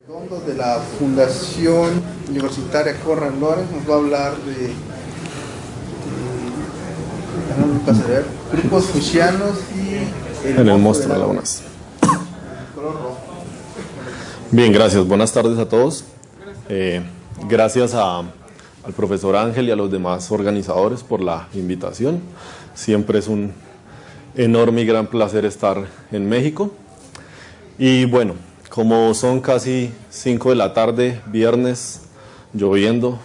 Redondo de la Fundación Universitaria Konrad Lorenz nos va a hablar de grupos fuchsianos y en el monstruo de la UNAS. Color rojo. Bien, gracias. Buenas tardes a todos. Gracias al profesor Ángel y a los demás organizadores por la invitación. Siempre es un enorme y gran placer estar en México. Y bueno, como son casi 5 de la tarde, viernes, lloviendo,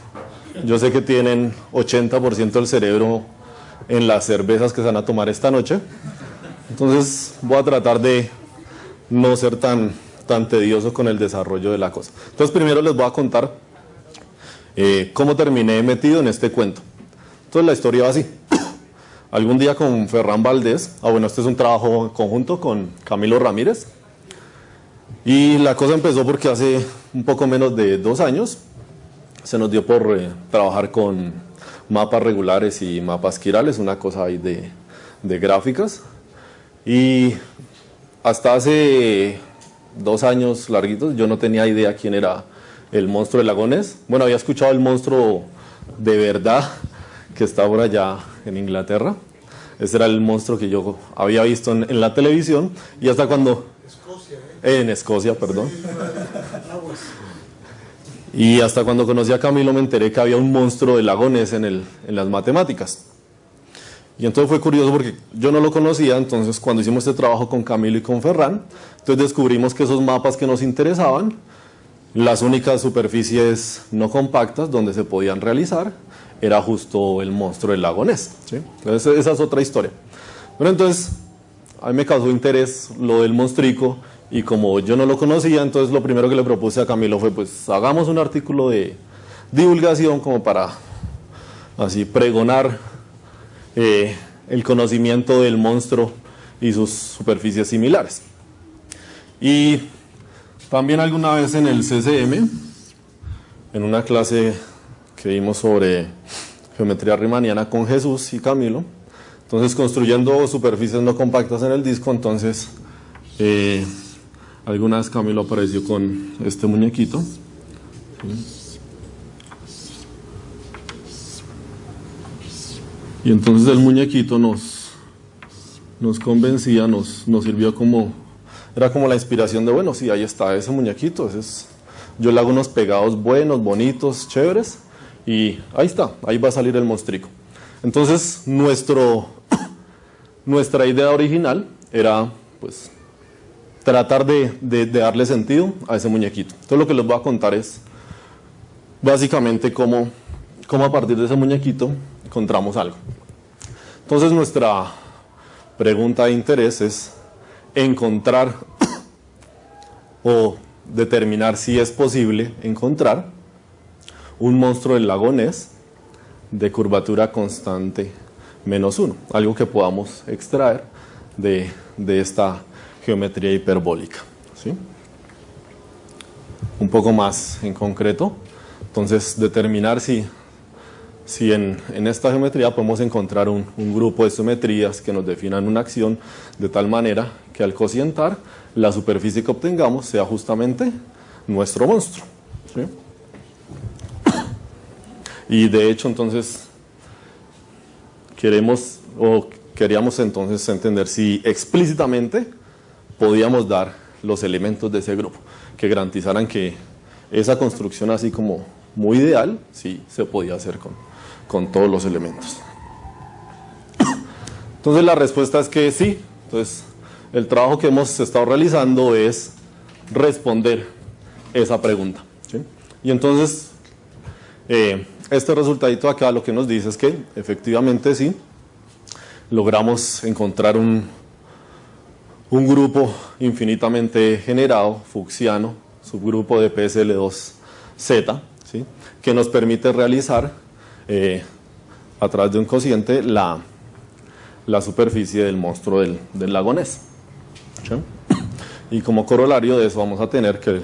yo sé que tienen 80% del cerebro en las cervezas que se van a tomar esta noche. Entonces voy a tratar de no ser tan tedioso con el desarrollo de la cosa. Entonces primero les voy a contar cómo terminé metido en este cuento. Entonces la historia va así. Algún día con Ferran Valdés, este es un trabajo en conjunto con Camilo Ramírez. Y la cosa empezó porque hace un poco menos de 2 años se nos dio por trabajar con mapas regulares y mapas quirales, una cosa ahí de gráficas. Y hasta hace 2 años larguitos yo no tenía idea quién era el monstruo del lago Ness. Bueno, había escuchado el monstruo de verdad que está por allá en Inglaterra. Ese era el monstruo que yo había visto en la televisión. Y hasta cuando... En Escocia, perdón. Y hasta cuando conocí a Camilo me enteré que había un monstruo del lago Ness en las matemáticas. Y entonces fue curioso porque yo no lo conocía. Entonces cuando hicimos este trabajo con Camilo y con Ferran, entonces descubrimos que esos mapas que nos interesaban, las únicas superficies no compactas donde se podían realizar era justo el monstruo del lago Ness, ¿sí? Entonces esa es otra historia. Bueno, entonces a mí me causó interés lo del monstrico. Y como yo no lo conocía, entonces lo primero que le propuse a Camilo fue, pues hagamos un artículo de divulgación como para así pregonar el conocimiento del monstruo y sus superficies similares. Y también alguna vez en el CCM, en una clase que dimos sobre geometría riemanniana con Jesús y Camilo, entonces construyendo superficies no compactas en el disco, entonces... alguna vez Camilo apareció con este muñequito. ¿Sí? Y entonces el muñequito nos convencía, nos sirvió como... Era como la inspiración de, bueno, sí, ahí está ese muñequito. Yo le hago unos pegados buenos, bonitos, chéveres. Y ahí está, ahí va a salir el monstrico. Entonces nuestra idea original era, pues... tratar de darle sentido a ese muñequito. Entonces lo que les voy a contar es básicamente cómo a partir de ese muñequito encontramos algo. Entonces nuestra pregunta de interés es encontrar o determinar si es posible encontrar un monstruo del lago Ness de curvatura constante -1, algo que podamos extraer de esta geometría hiperbólica, ¿sí? Un poco más en concreto, entonces determinar si en esta geometría podemos encontrar un grupo de simetrías que nos definan una acción de tal manera que al cocientar la superficie que obtengamos sea justamente nuestro monstruo, ¿sí? Y de hecho entonces queríamos entonces entender si explícitamente podíamos dar los elementos de ese grupo que garantizaran que esa construcción así como muy ideal, sí se podía hacer con todos los elementos. Entonces la respuesta es que sí. Entonces el trabajo que hemos estado realizando es responder esa pregunta, ¿sí? Y entonces este resultadito acá lo que nos dice es que efectivamente sí logramos encontrar un grupo infinitamente generado, fuchsiano, subgrupo de PSL2Z, ¿sí? Que nos permite realizar a través de un cociente la superficie del monstruo del lago Ness, ¿sí? Y como corolario de eso vamos a tener que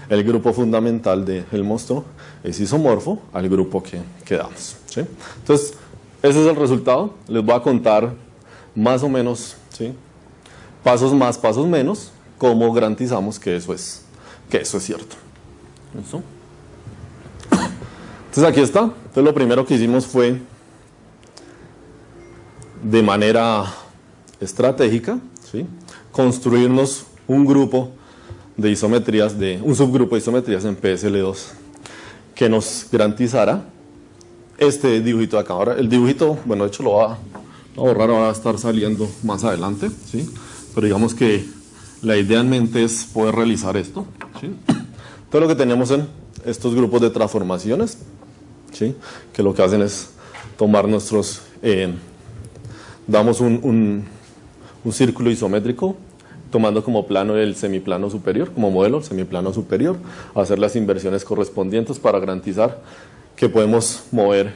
el grupo fundamental del monstruo es isomorfo al grupo que damos, ¿sí? Entonces ese es el resultado. Les voy a contar más o menos, ¿sí? Pasos más, pasos menos, cómo garantizamos que eso es cierto. ¿Listo? Entonces aquí está. Entonces lo primero que hicimos fue de manera estratégica, ¿sí?, construirnos un grupo de isometrías, un subgrupo de isometrías en PSL2 que nos garantizara este dibujito de acá. Ahora el dibujito, bueno, de hecho lo va a borrar, va a estar saliendo más adelante, ¿sí?, pero digamos que la idea en mente es poder realizar esto, ¿sí? Todo lo que tenemos en estos grupos de transformaciones, ¿sí?, que lo que hacen es tomar nuestros, damos un círculo isométrico tomando como plano el semiplano superior, como modelo el semiplano superior, hacer las inversiones correspondientes para garantizar que podemos mover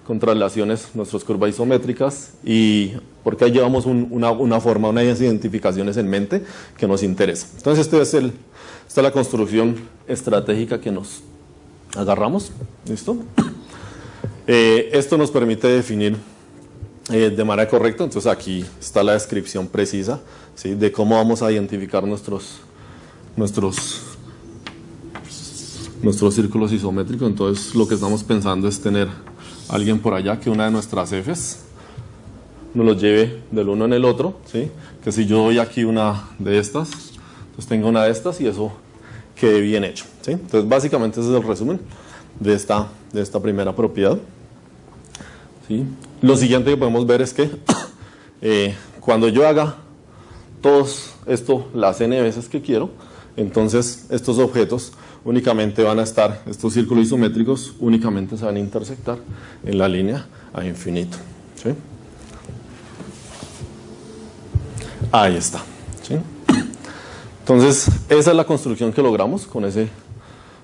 con traslaciones nuestras curvas isométricas, y porque ahí llevamos una forma, unas identificaciones en mente que nos interesa. Entonces esta es la construcción estratégica que nos agarramos. ¿Listo? Esto nos permite definir de manera correcta. Entonces aquí está la descripción precisa, ¿sí?, de cómo vamos a identificar nuestros círculos isométricos. Entonces lo que estamos pensando es tener alguien por allá que una de nuestras Fs nos los lleve del uno en el otro, ¿sí?, que si yo doy aquí una de estas, entonces tengo una de estas y eso quede bien hecho, ¿sí? Entonces básicamente ese es el resumen de esta primera propiedad, ¿sí? Lo siguiente que podemos ver es que cuando yo haga todos esto las n veces que quiero, entonces estos objetos únicamente van a estar, estos círculos isométricos únicamente se van a intersectar en la línea a infinito, ¿sí? Ahí está, ¿sí? Entonces esa es la construcción que logramos con ese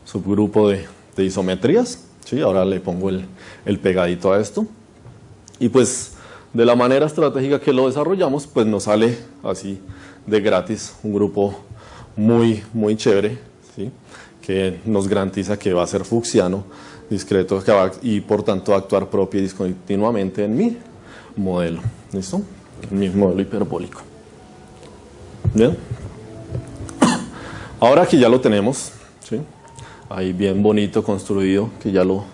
subgrupo de isometrías, ¿sí? Ahora le pongo el pegadito a esto, y pues de la manera estratégica que lo desarrollamos, pues nos sale así de gratis un grupo muy chévere, ¿sí?, que nos garantiza que va a ser fucsiano, discreto, y por tanto actuar propio y discontinuamente en mi modelo. ¿Listo? En mi modelo hiperbólico. Bien. Ahora que ya lo tenemos, ¿sí?, ahí bien bonito construido, que ya lo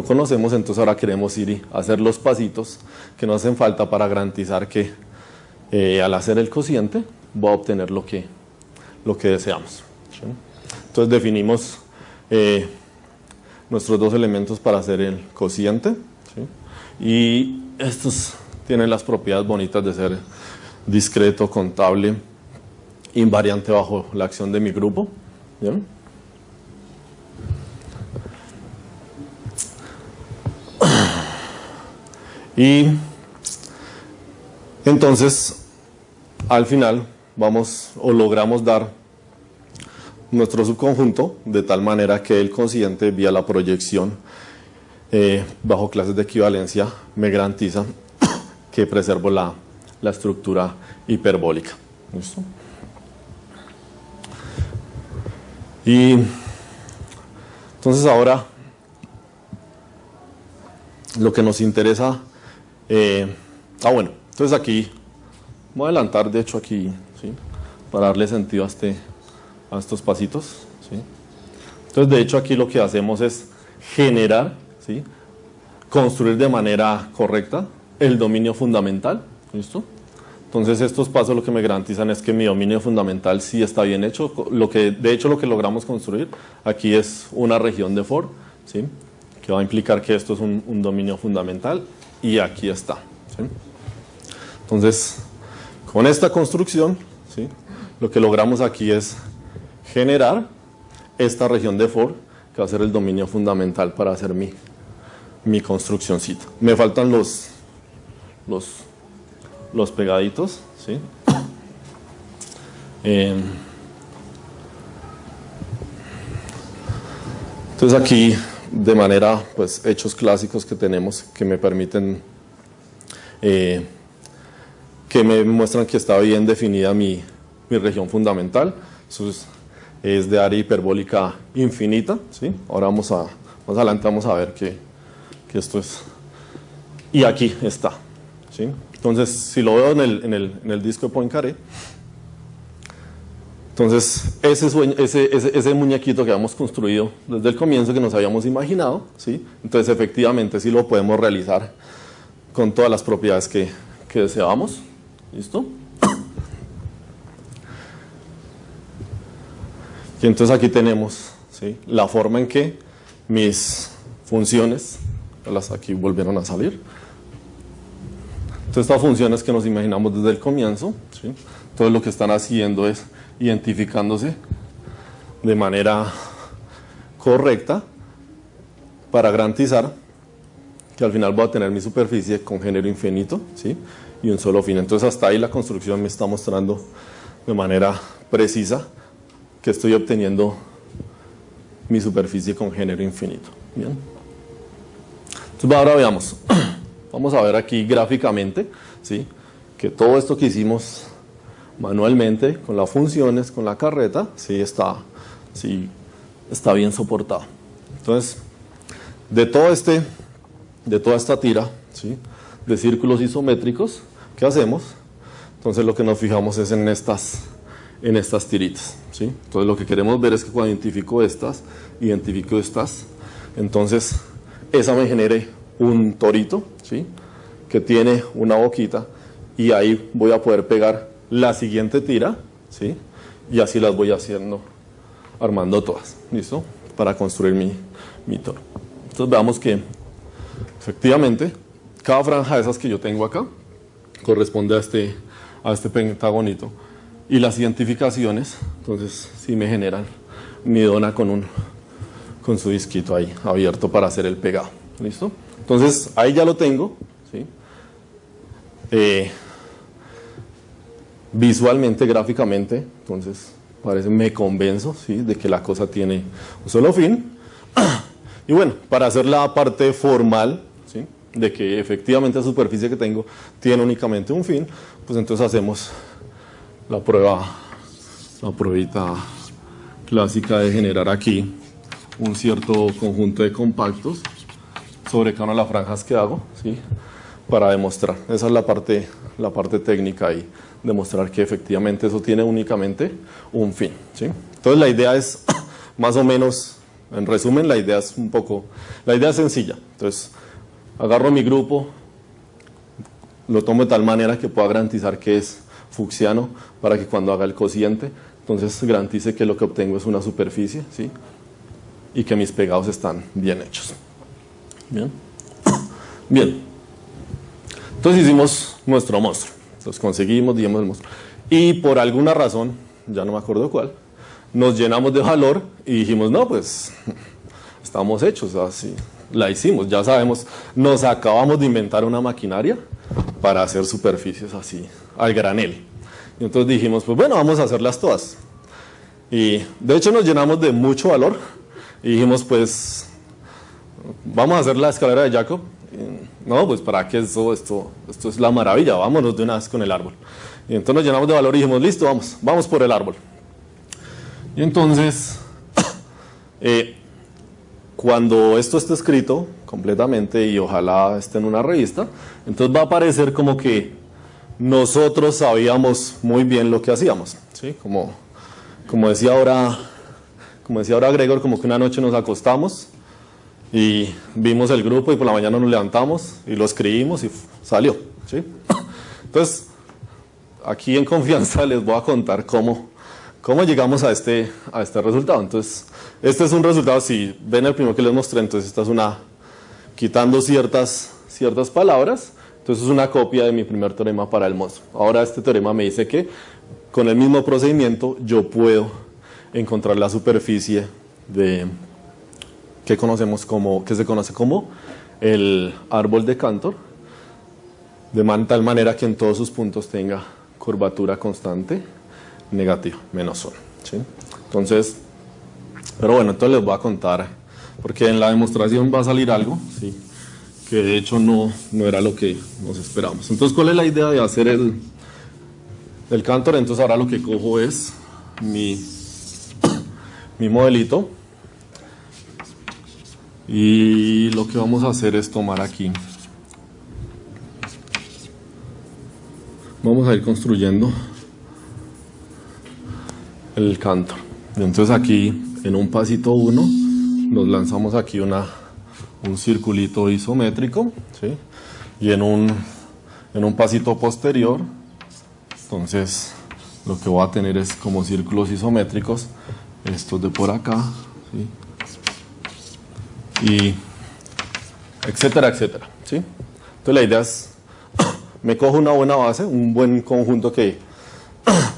conocemos, entonces ahora queremos ir y hacer los pasitos que nos hacen falta para garantizar que al hacer el cociente voy a obtener lo que deseamos, ¿sí? Entonces definimos nuestros dos elementos para hacer el cociente, ¿sí?, y estos tienen las propiedades bonitas de ser discreto, contable, invariante bajo la acción de mi grupo. ¿Bien? Y entonces al final logramos dar nuestro subconjunto de tal manera que el cociente vía la proyección bajo clases de equivalencia me garantiza que preservo la estructura hiperbólica. ¿Listo? Y entonces ahora lo que nos interesa, bueno, entonces aquí voy a adelantar de hecho aquí, ¿sí?, para darle sentido a estos pasitos, ¿sí? Entonces de hecho aquí lo que hacemos es generar, ¿sí?, construir de manera correcta el dominio fundamental. ¿Listo? Entonces estos pasos lo que me garantizan es que mi dominio fundamental sí está bien hecho. De hecho lo que logramos construir aquí es una región de Ford, ¿sí?, que va a implicar que esto es un dominio fundamental, y aquí está, ¿sí? Entonces con esta construcción, ¿sí?, lo que logramos aquí es generar esta región de Ford que va a ser el dominio fundamental para hacer mi construccióncita. Me faltan los pegaditos, ¿sí? Entonces aquí de manera, pues, hechos clásicos que tenemos que me permiten, que me muestran que está bien definida mi región fundamental. Eso es de área hiperbólica infinita, ¿sí? Ahora más adelante vamos a ver que esto es, y aquí está, ¿sí? Entonces si lo veo en el disco de Poincaré, Entonces, ese muñequito que habíamos construido desde el comienzo, que nos habíamos imaginado, ¿sí? Entonces, efectivamente, sí lo podemos realizar con todas las propiedades que deseábamos. ¿Listo? Y entonces aquí tenemos, ¿sí?, la forma en que mis funciones, aquí volvieron a salir. Entonces, estas funciones que nos imaginamos desde el comienzo, ¿sí?, todo lo que están haciendo es identificándose de manera correcta para garantizar que al final voy a tener mi superficie con género infinito, ¿sí?, y un solo fin. Entonces, hasta ahí la construcción me está mostrando de manera precisa que estoy obteniendo mi superficie con género infinito. Bien. Entonces, ahora veamos. Vamos a ver aquí gráficamente, ¿sí?, que todo esto que hicimos manualmente, con las funciones, con la carreta, sí está bien soportado. Entonces, de toda esta tira, ¿sí?, de círculos isométricos, ¿qué hacemos? Entonces, lo que nos fijamos es en estas tiritas, ¿sí? Entonces, lo que queremos ver es que cuando identifico estas, entonces esa me genere un torito, ¿sí?, que tiene una boquita, y ahí voy a poder pegar la siguiente tira, ¿sí?, y así las voy haciendo, armando todas, ¿listo?, para construir mi toro. Entonces, veamos que efectivamente cada franja de esas que yo tengo acá corresponde a este pentagonito, y las identificaciones, entonces, sí me generan mi dona con su disquito ahí abierto para hacer el pegado. ¿Listo? Entonces, ahí ya lo tengo, ¿sí? Visualmente, gráficamente, entonces, me convenzo, ¿sí?, de que la cosa tiene un solo fin. Y bueno, para hacer la parte formal, ¿sí?, de que efectivamente la superficie que tengo tiene únicamente un fin, pues entonces hacemos la pruebita clásica de generar aquí un cierto conjunto de compactos sobre cada una de las franjas que hago, ¿sí?, para demostrar. Esa es la parte técnica y demostrar que efectivamente eso tiene únicamente un fin, ¿sí? Entonces, la idea es más o menos, en resumen, la idea es sencilla. Entonces, agarro mi grupo, lo tomo de tal manera que pueda garantizar que es fucsiano, para que cuando haga el cociente, entonces garantice que lo que obtengo es una superficie, ¿sí?, y que mis pegados están bien hechos. Bien. Entonces hicimos nuestro monstruo. Entonces conseguimos, digamos, el monstruo. Y por alguna razón, ya no me acuerdo cuál, nos llenamos de valor y dijimos, no, pues estamos hechos, así la hicimos, ya sabemos, nos acabamos de inventar una maquinaria para hacer superficies así, al granel. Y entonces dijimos, pues bueno, vamos a hacerlas todas. Y de hecho nos llenamos de mucho valor y dijimos, pues vamos a hacer la escalera de Jacob. Y, no, pues para qué esto es la maravilla, vámonos de una vez con el árbol. Y entonces nos llenamos de valor y dijimos, listo, vamos por el árbol. Y entonces, cuando esto esté escrito completamente y ojalá esté en una revista, entonces va a parecer como que nosotros sabíamos muy bien lo que hacíamos, ¿sí? Como decía ahora Gregor, como que una noche nos acostamos y vimos el grupo y por la mañana nos levantamos y lo escribimos y salió, ¿sí? Entonces, aquí en confianza les voy a contar cómo llegamos a este resultado. Entonces, este es un resultado, si ven el primero que les mostré, entonces esta es quitando ciertas palabras, entonces es una copia de mi primer teorema para el monstruo. Ahora este teorema me dice que con el mismo procedimiento yo puedo encontrar la superficie que se conoce como el árbol de Cantor, de tal manera que en todos sus puntos tenga curvatura constante negativa, menos 1, ¿sí? Entonces, pero bueno, entonces les voy a contar, porque en la demostración va a salir algo, ¿sí?, que de hecho no era lo que nos esperábamos. Entonces, ¿cuál es la idea de hacer el Cantor? Entonces ahora lo que cojo es mi modelito y lo que vamos a hacer es tomar aquí, vamos a ir construyendo el Cantor. Entonces aquí en un pasito 1 nos lanzamos aquí un circulito isométrico, ¿sí? Y en un pasito posterior, entonces lo que voy a tener es como círculos isométricos, estos de por acá, ¿sí? Y etcétera, etcétera, ¿sí? Entonces la idea es, me cojo una buena base, un buen conjunto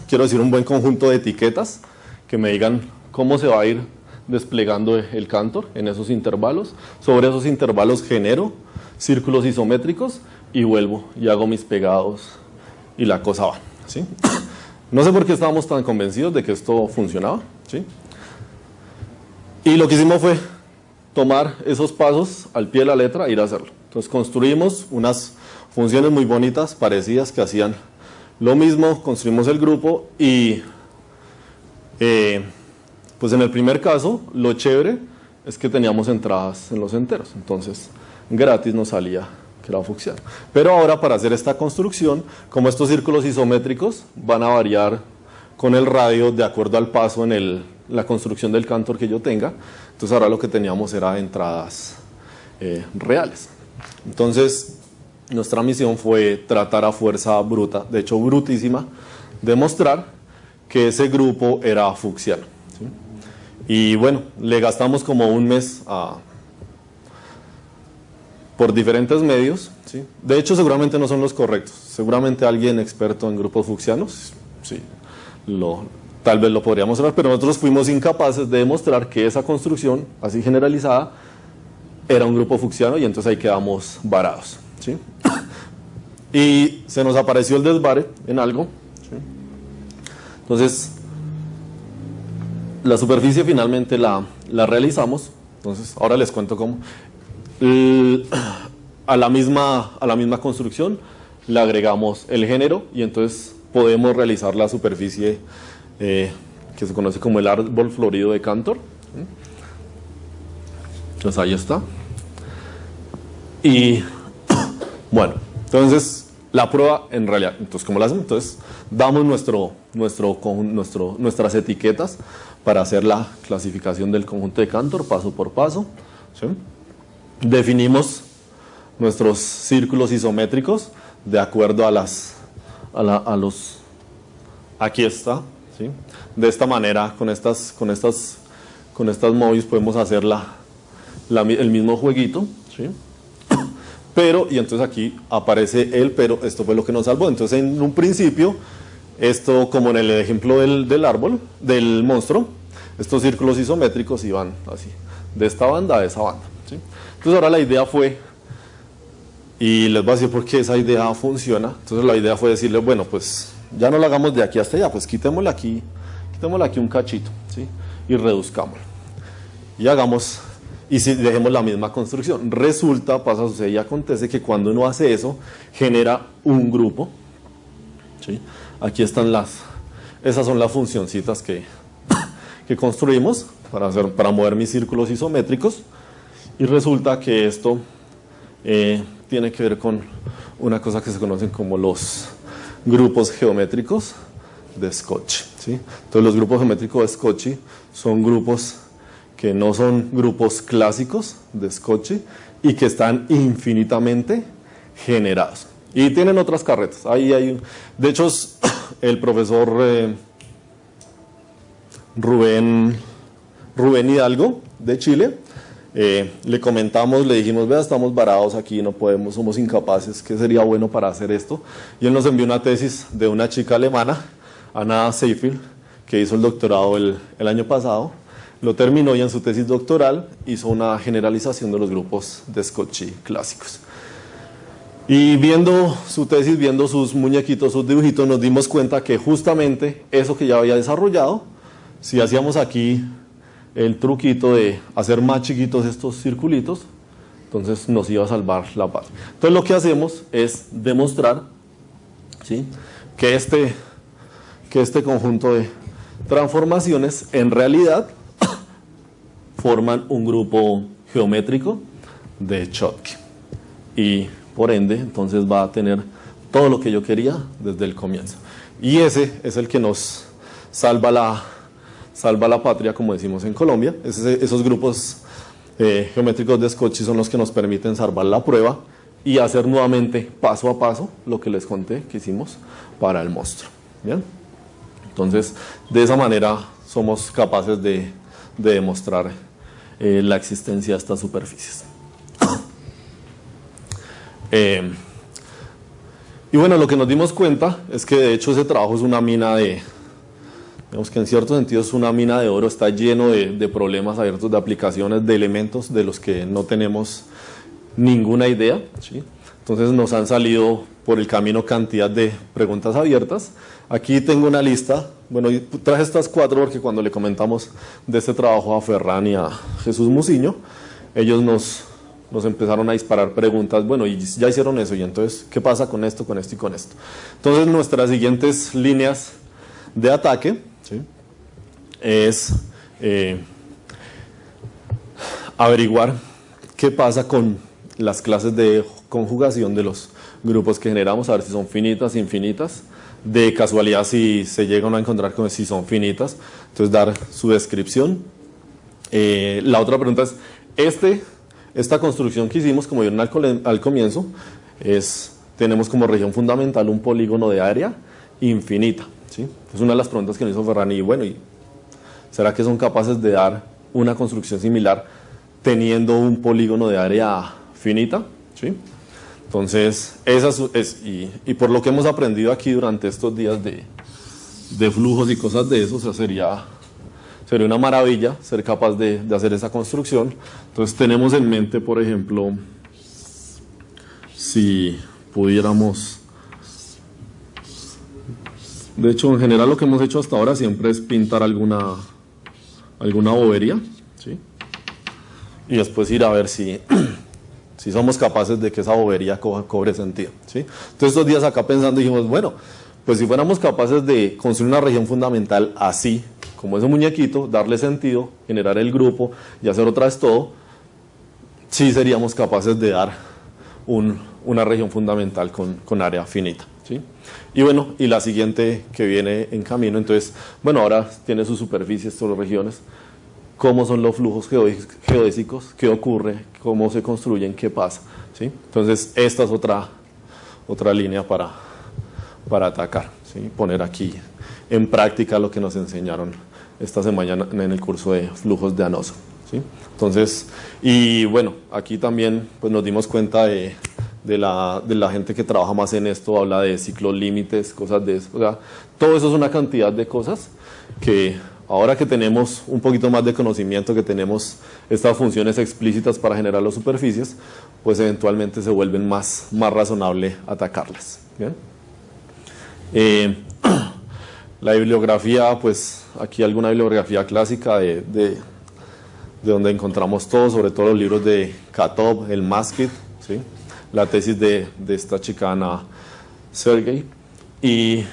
quiero decir un buen conjunto de etiquetas que me digan cómo se va a ir desplegando el Cantor en esos intervalos. Sobre esos intervalos genero círculos isométricos y vuelvo y hago mis pegados y la cosa va, ¿sí? No sé por qué estábamos tan convencidos de que esto funcionaba, ¿sí? Y lo que hicimos fue tomar esos pasos al pie de la letra e ir a hacerlo. Entonces construimos unas funciones muy bonitas, parecidas, que hacían lo mismo. Construimos el grupo y pues en el primer caso lo chévere es que teníamos entradas en los enteros, entonces gratis nos salía que era fucsiano. Pero ahora, para hacer esta construcción, como estos círculos isométricos van a variar con el radio de acuerdo al paso en la construcción del Cantor que yo tenga, entonces ahora lo que teníamos era entradas reales. Entonces nuestra misión fue tratar a fuerza bruta, de hecho brutísima, demostrar que ese grupo era fucsiano, ¿sí? Y bueno, le gastamos como un mes por diferentes medios, ¿sí? De hecho seguramente no son los correctos, seguramente alguien experto en grupos fucsianos, sí, tal vez lo podría mostrar, pero nosotros fuimos incapaces de demostrar que esa construcción así generalizada era un grupo fucsiano, y entonces ahí quedamos varados, ¿sí? Y se nos apareció el desvare en algo, ¿sí? Entonces la superficie finalmente la realizamos. Entonces ahora les cuento cómo. A la misma construcción le agregamos el género, y entonces podemos realizar la superficie que se conoce como el árbol florido de Cantor. Entonces ahí está. Y bueno, entonces la prueba en realidad, entonces ¿cómo la hacemos? Entonces damos nuestras etiquetas para hacer la clasificación del conjunto de Cantor paso por paso, ¿sí? Definimos nuestros círculos isométricos de acuerdo a los aquí está, ¿sí? De esta manera, con estas movies podemos hacer el mismo jueguito, ¿sí? Pero, y entonces aquí aparece el pero, esto fue lo que nos salvó. Entonces en un principio, esto como en el ejemplo del árbol, del monstruo, estos círculos isométricos iban así, de esta banda a esa banda, ¿sí? Entonces ahora la idea fue, y les voy a decir por qué esa idea funciona. Entonces la idea fue decirle, bueno, pues ya no lo hagamos de aquí hasta allá, pues quitémosle aquí un cachito, ¿sí? Y reduzcámoslo. Y si dejemos la misma construcción. Resulta, pasa, sucede y acontece que cuando uno hace eso, genera un grupo, ¿sí? Aquí están esas son las funcioncitas que construimos para mover mis círculos isométricos, y resulta que esto tiene que ver con una cosa que se conocen como los grupos geométricos de Scotchy, ¿sí? Entonces los grupos geométricos de Scotchy son grupos que no son grupos clásicos de Scotchy y que están infinitamente generados. Y tienen otras carretas. De hecho, el profesor Rubén Hidalgo de Chile, le comentamos, le dijimos, vea, estamos varados aquí, no podemos, somos incapaces, ¿qué sería bueno para hacer esto? Y él nos envió una tesis de una chica alemana, Anna Seyfield, que hizo el doctorado el año pasado. Lo terminó, y en su tesis doctoral hizo una generalización de los grupos de Scotchy clásicos. Y viendo su tesis, viendo sus muñequitos, sus dibujitos, nos dimos cuenta que justamente eso que ya había desarrollado, si hacíamos aquí el truquito de hacer más chiquitos estos circulitos, entonces nos iba a salvar la paz. Entonces lo que hacemos es demostrar, ¿sí?, que este conjunto de transformaciones en realidad forman un grupo geométrico de Schottky, y por ende entonces va a tener todo lo que yo quería desde el comienzo, y ese es el que nos salva salva la patria, como decimos en Colombia. Esos grupos geométricos de Scotchy son los que nos permiten salvar la prueba y hacer nuevamente paso a paso lo que les conté que hicimos para el monstruo. ¿Bien? Entonces, de esa manera somos capaces de demostrar la existencia de estas superficies. Y bueno, lo que nos dimos cuenta es que de hecho ese trabajo es una mina digamos que en cierto sentido es una mina de oro, está lleno de problemas abiertos, de aplicaciones, de elementos de los que no tenemos ninguna idea, ¿sí? Entonces nos han salido por el camino cantidad de preguntas abiertas. Aquí tengo una lista, bueno, traje estas 4 porque cuando le comentamos de este trabajo a Ferran y a Jesús Muciño, ellos nos empezaron a disparar preguntas, bueno, y ya hicieron eso, y entonces, ¿qué pasa con esto y con esto? Entonces nuestras siguientes líneas de ataque, ¿sí?, es averiguar qué pasa con las clases de conjugación de los grupos que generamos, a ver si son finitas, infinitas, de casualidad si se llegan a encontrar con si son finitas, entonces dar su descripción. La otra pregunta es, esta construcción que hicimos, como vieron al comienzo, tenemos como región fundamental un polígono de área infinita, ¿sí? Es una de las preguntas que nos hizo Ferran, y bueno, ¿será que son capaces de dar una construcción similar teniendo un polígono de área finita? ¿Sí? Entonces, y por lo que hemos aprendido aquí durante estos días de flujos y cosas de eso, o sea, sería una maravilla ser capaz de hacer esa construcción. Entonces tenemos en mente, por ejemplo, si pudiéramos, de hecho en general lo que hemos hecho hasta ahora siempre es pintar alguna bobería, ¿sí?, y después ir a ver si somos capaces de que esa bobería cobre sentido, ¿sí? Entonces estos días acá pensando dijimos, bueno, pues si fuéramos capaces de construir una región fundamental así, como ese muñequito, darle sentido, generar el grupo y hacer otra vez todo, sí seríamos capaces de dar una región fundamental con área finita, ¿sí? Y bueno, y la siguiente que viene en camino, entonces, bueno, ahora tiene sus superficies, sus regiones, cómo son los flujos geodésicos, qué ocurre, cómo se construyen, qué pasa, ¿sí? Entonces, esta es otra línea para atacar, ¿sí?, poner aquí en práctica lo que nos enseñaron esta semana en el curso de flujos de Anoso, ¿sí? Entonces, y bueno, aquí también pues nos dimos cuenta de la gente que trabaja más en esto, habla de ciclos límites, cosas de eso, o sea, todo eso es una cantidad de cosas que ahora que tenemos un poquito más de conocimiento, que tenemos estas funciones explícitas para generar las superficies, pues eventualmente se vuelven más razonable atacarlas, ¿bien? La bibliografía, pues aquí alguna bibliografía clásica de donde encontramos todo, sobre todo los libros de Katov, el Maskit, ¿sí?, la tesis de esta chica Ana Sergey, y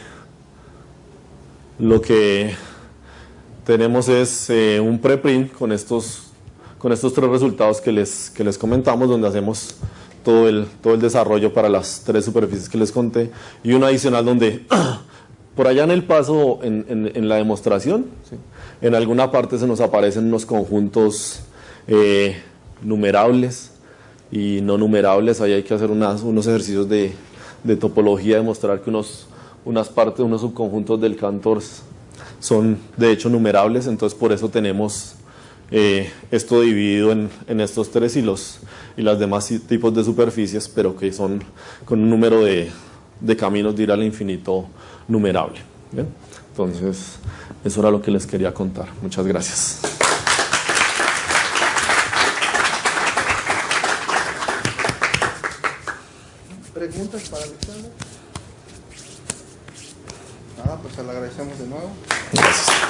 lo que tenemos es un preprint con estos 3 resultados que les comentamos, donde hacemos todo el desarrollo para las 3 superficies que les conté, y uno adicional donde por allá en el paso, en la demostración, ¿sí?, en alguna parte se nos aparecen unos conjuntos numerables y no numerables. Ahí hay que hacer unos ejercicios de topología, demostrar que unas partes, unos subconjuntos del Cantor son de hecho numerables. Entonces por eso tenemos esto dividido en estos 3 y las demás tipos de superficies, pero que son con un número de caminos de ir al infinito numerable. ¿Bien? Entonces, eso era lo que les quería contar. Muchas gracias. ¿Preguntas para Alexander? Nada, pues se le agradecemos de nuevo. Gracias.